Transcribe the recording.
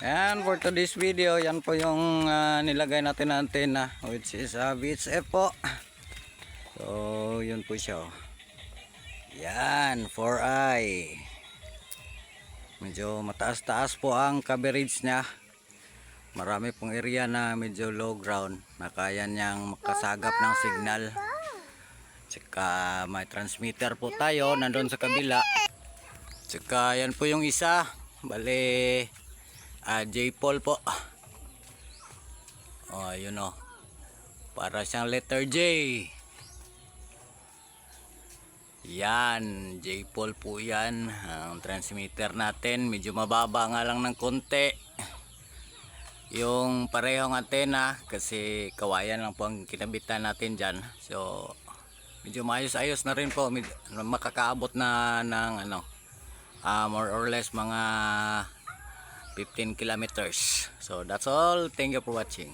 And for today's video, yan po yung nilagay natin na antena, which is VHF po. So yun po siya. Yan, 4i. Medyo mataas-taas po ang coverage niya. Marami pong area na medyo low ground na kaya niyang makasagap ng signal. Tsaka may transmitter po tayo nandun sa kabila. Tsaka yan po yung isa, bale J-pole po. Oh, yun o. Para siyang letter J. Yan, J-pole po yan. Ang transmitter natin, medyo mababa nga lang ng konti. Yung parehong antena, kasi kawayan lang po ang kinabitan natin dyan. So, medyo maayos-ayos na rin po. Makakaabot na ng more or less mga 15 kilometers. So that's all. Thank you for watching.